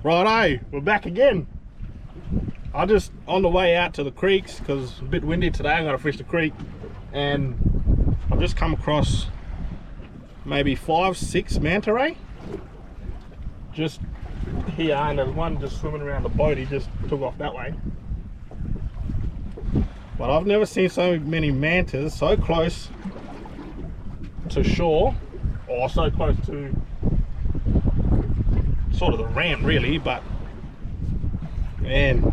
Righto, we're back again. I just on the way out to the creeks because it's a bit windy today. I gotta fish the creek, and I've just come across maybe 5-6 manta ray just here, and there's one just swimming around the boat. He just took off that way. But I've never seen so many mantas so close to shore, or so close to sort of the ramp really, but man.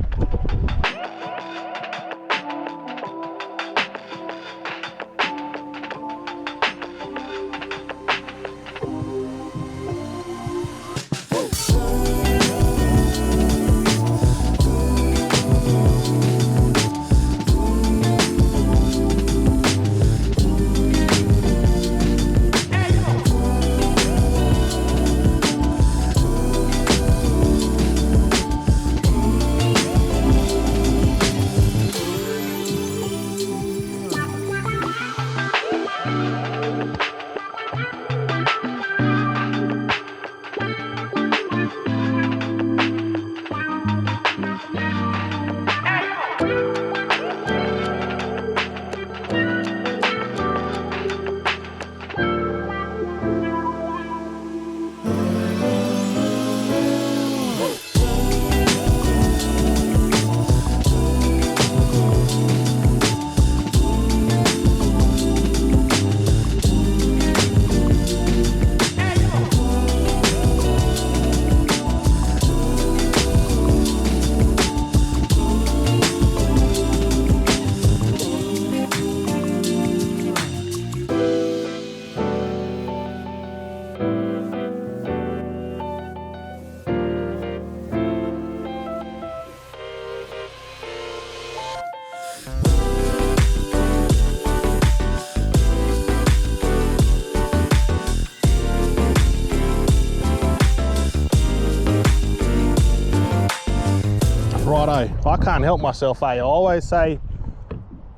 Righto, I can't help myself, I always say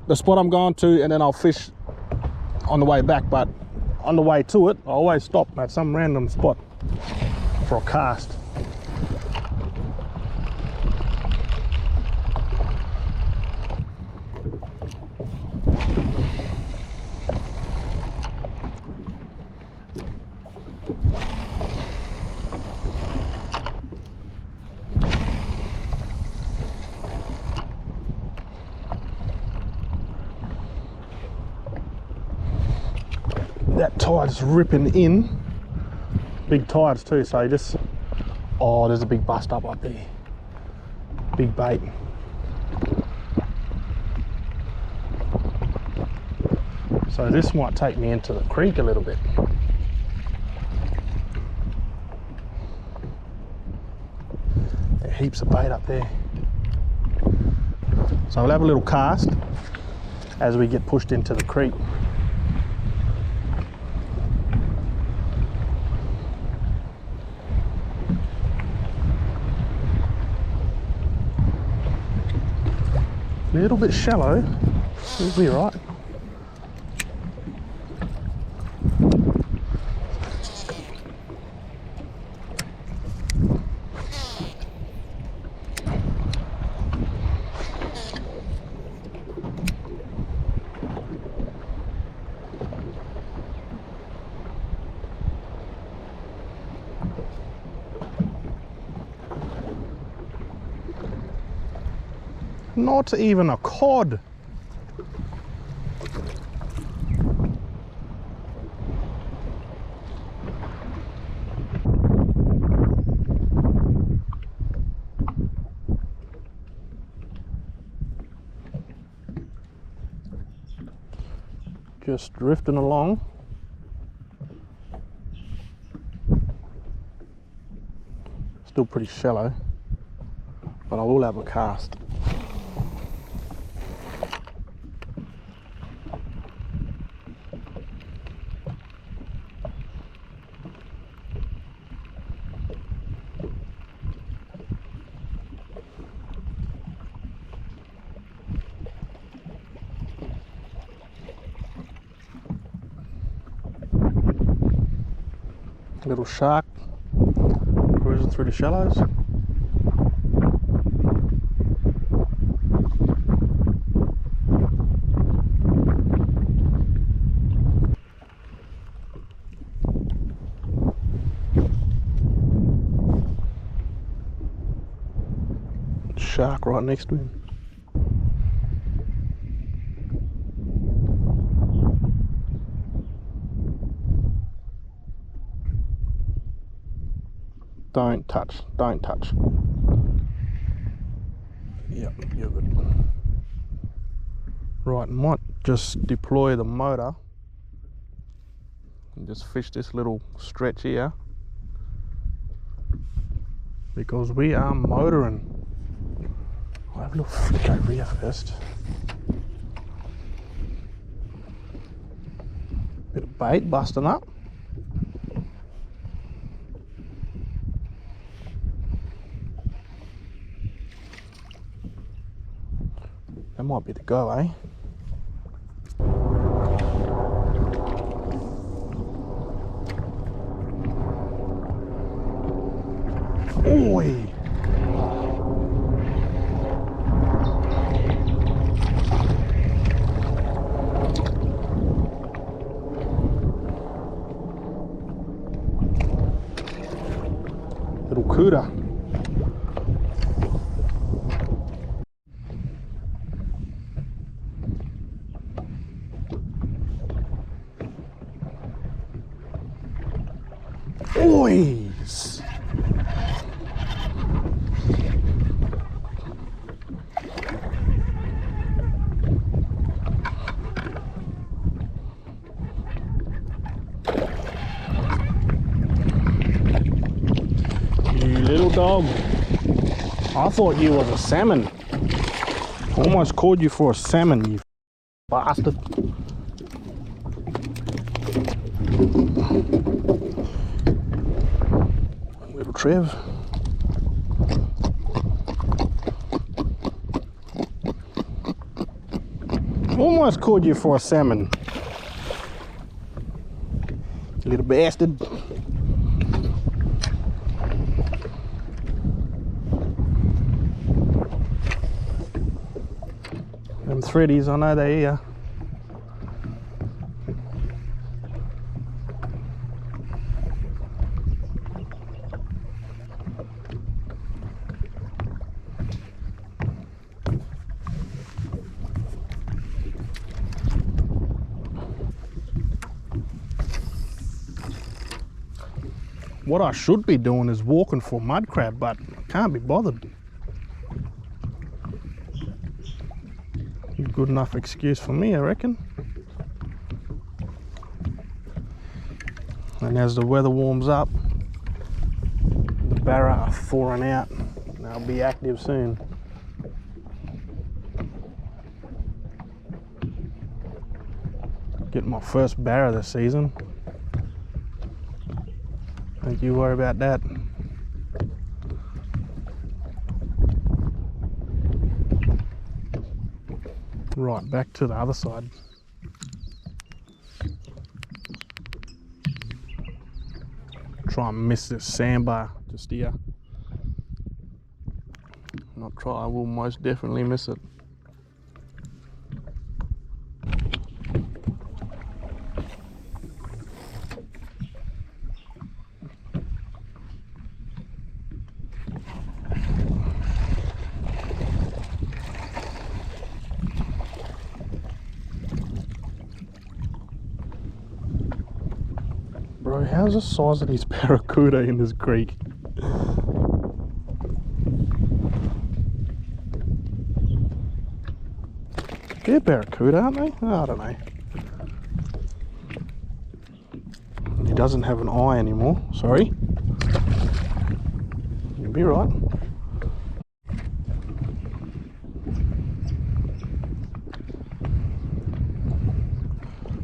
the spot I'm going to and then I'll fish on the way back, but on the way to it I always stop at some random spot for a cast. That tide's ripping in, big tides too, so you just, oh, there's a big bust up there, big bait. So this might take me into the creek a little bit. There are heaps of bait up there. So we'll have a little cast as we get pushed into the creek. A little bit shallow, it'll be all right. Not even a cod. Just drifting along. Still pretty shallow, but I will have a cast. Little shark cruising through the shallows. shark right next to him. Don't touch, don't touch. Yep, you're good. Right, might just deploy the motor and just fish this little stretch here because we are motoring. I'll have a little flick over here first. Bit of bait busting up. That might be the go, eh? Oi! Little cooter. Boys! You little dog. I thought you was a salmon. Almost called you for a salmon, you bastard. Little Trev. Almost called you for a salmon. Little bastard. Them threadies, I know they're here. What I should be doing is walking for mud crab, but I can't be bothered. Good enough excuse for me, I reckon. And as the weather warms up, the barra are thawing out. They'll be active soon. Get my first barra this season. Don't you worry about that. Right, back to the other side. Try and miss this sandbar just here. Not try, I will most definitely miss it. Bro, how's the size of these barracuda in this creek? They're barracuda, aren't they? Oh, I don't know. He doesn't have an eye anymore, sorry. You'll be right.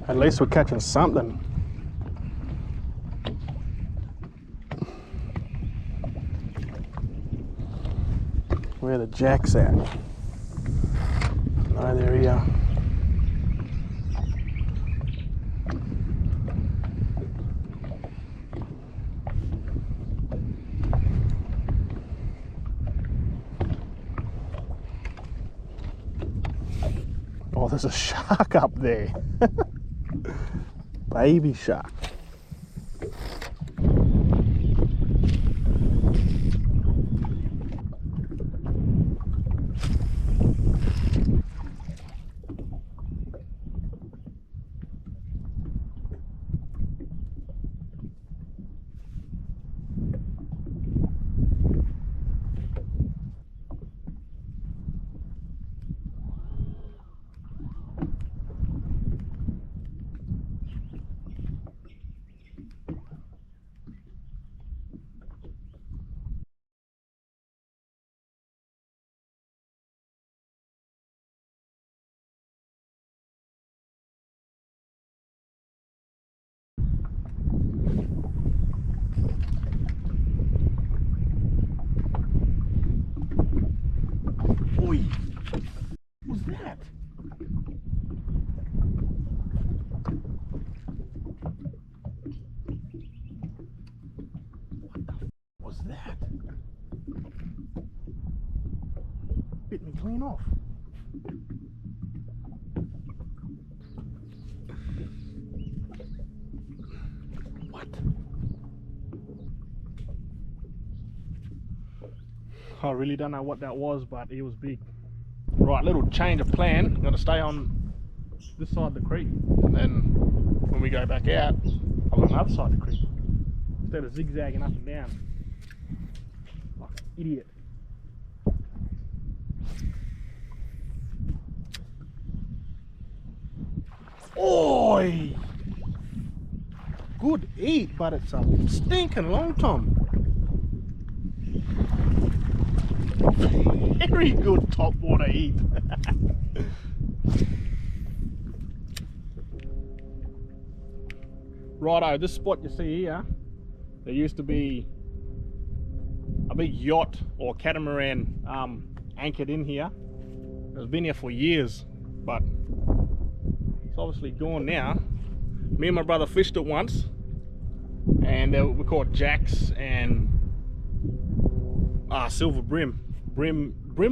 At least we're catching something. Where the jack's at? Oh, there we are. Oh, there's a shark up there. Baby shark. Oi! What was that? What the was that? Bit me clean off. What? I really don't know what that was, but it was big. Right, little change of plan. I'm going to stay on this side of the creek, and then when we go back out, I'll go on the other side of the creek instead of zigzagging up and down like an idiot. Oi! Good eat, but it's a stinking long time. Very good top water eat. Righto, this spot you see here, there used to be a big yacht or catamaran anchored in here. It's been here for years, but it's obviously gone now. Me and my brother fished it once, and we caught jacks and silver brim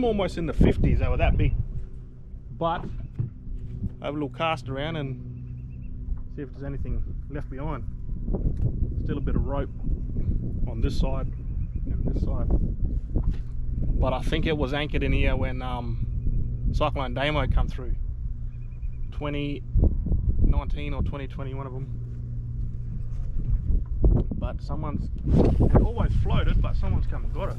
almost in the 50s. They were that big. But have a little cast around and see if there's anything left behind. Still a bit of rope on this side and this side, but I think it was anchored in here when Cyclone Damo come through 2019 or 2020, one of them. But it always floated, but someone's come and got it.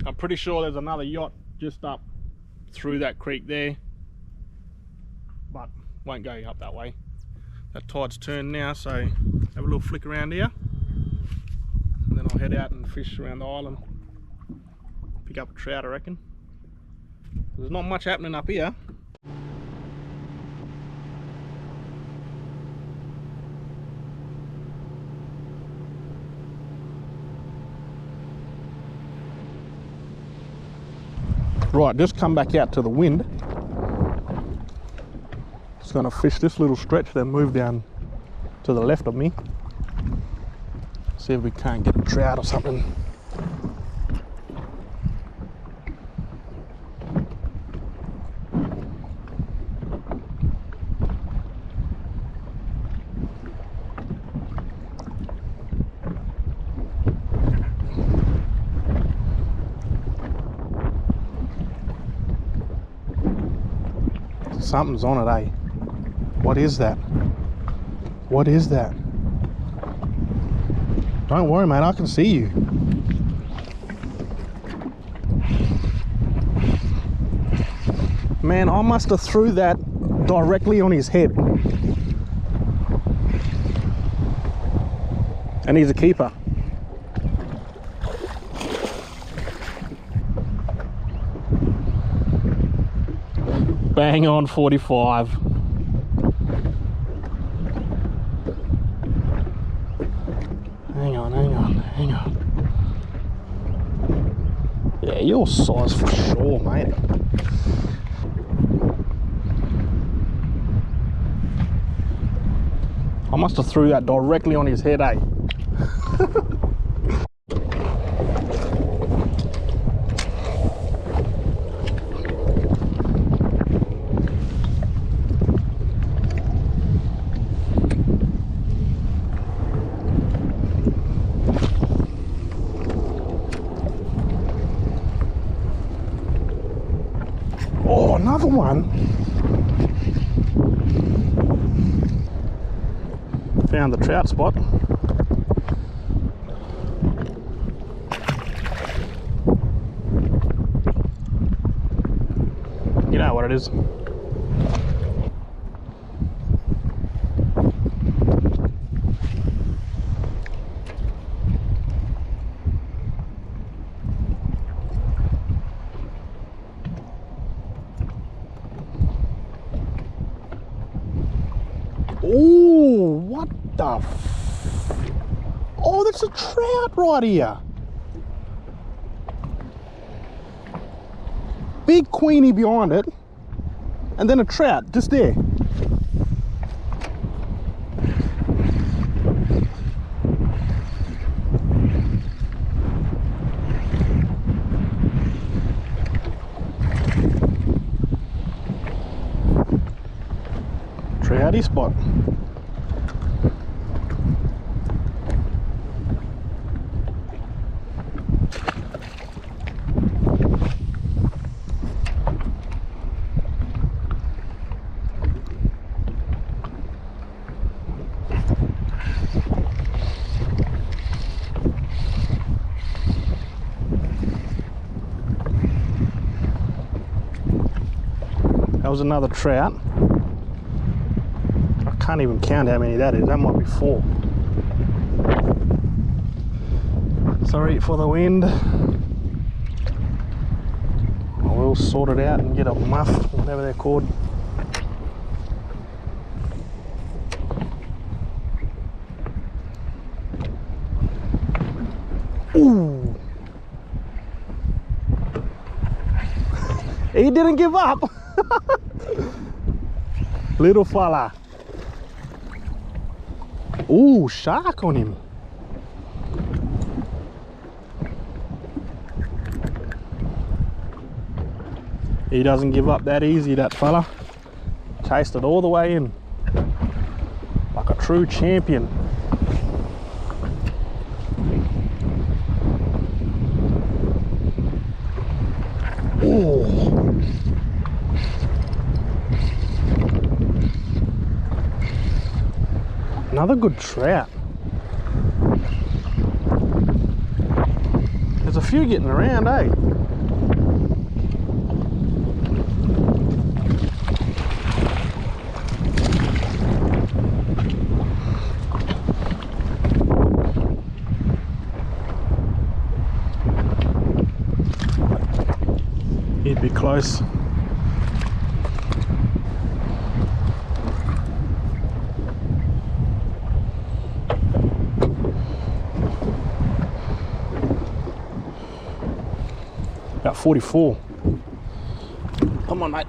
I'm pretty sure there's another yacht just up through that creek there, but won't go up that way. That tide's turned now, so have a little flick around here, and then I'll head out and fish around the island. Pick up a trout, I reckon. There's not much happening up here. Right, just come back out to the wind. Just gonna fish this little stretch, then move down to the left of me. See if we can't get a trout or something. Something's on it, eh? What is that? What is that? Don't worry, mate, I can see you. Man, I must have threw that directly on his head. And he's a keeper. Bang on 45. Hang on. Yeah, your size for sure, mate. I must have threw that directly on his head, eh? Oh, another one. Found the trout spot. You know what it is. Oh, what the oh, that's a trout right here. Big queenie behind it, and then a trout just there. Trouty spot. That was another trout. I can't even count how many that is. That might be 4. Sorry for the wind. I will sort it out and get a muff, whatever they're called. Ooh. He didn't give up. Little fella. Ooh, shark on him. He doesn't give up that easy, that fella. Chased it all the way in. Like a true champion. Ooh. Another good trout. There's a few getting around, eh? He'd be close. About 44. Come on, mate.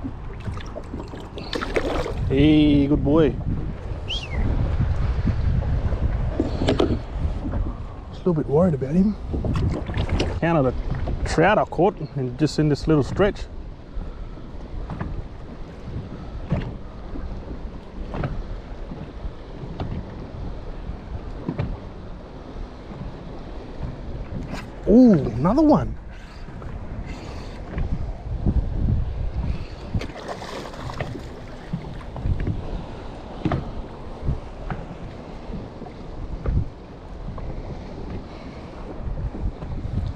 Hey, good boy. Just a little bit worried about him. Counted a trout I caught and just in this little stretch. Ooh, another one.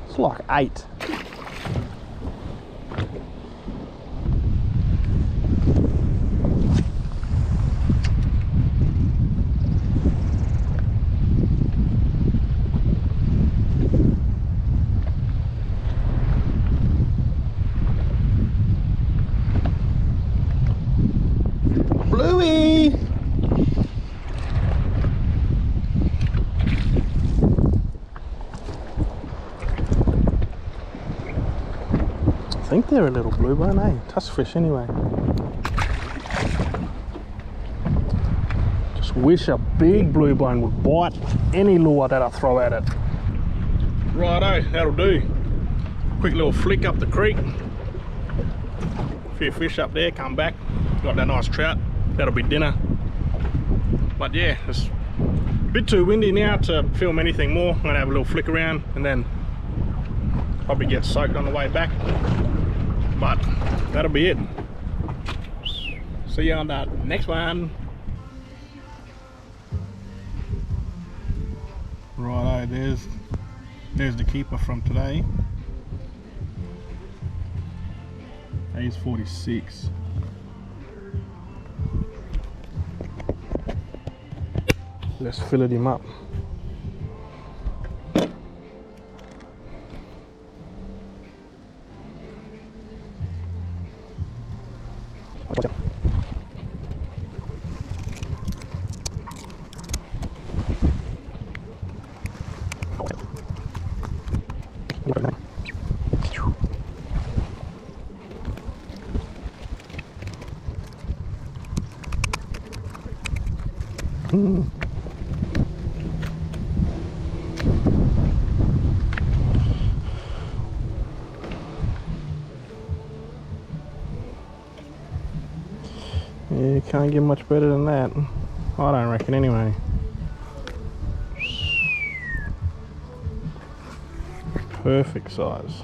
It's like 8. Bluey! I think they're a little blue bone, eh? Tusk fish anyway. Just wish a big blue bone would bite any lure that I throw at it. Righto, that'll do. Quick little flick up the creek. A few fish up there, come back. Got that nice trout. That'll be dinner. But yeah, it's a bit too windy now to film anything more. I'm gonna have a little flick around and then probably get soaked on the way back. But that'll be it. See you on the next one. Righto, there's the keeper from today. He's 46. Let's fillet him up. Yeah, you can't get much better than that. I don't reckon anyway. Perfect size.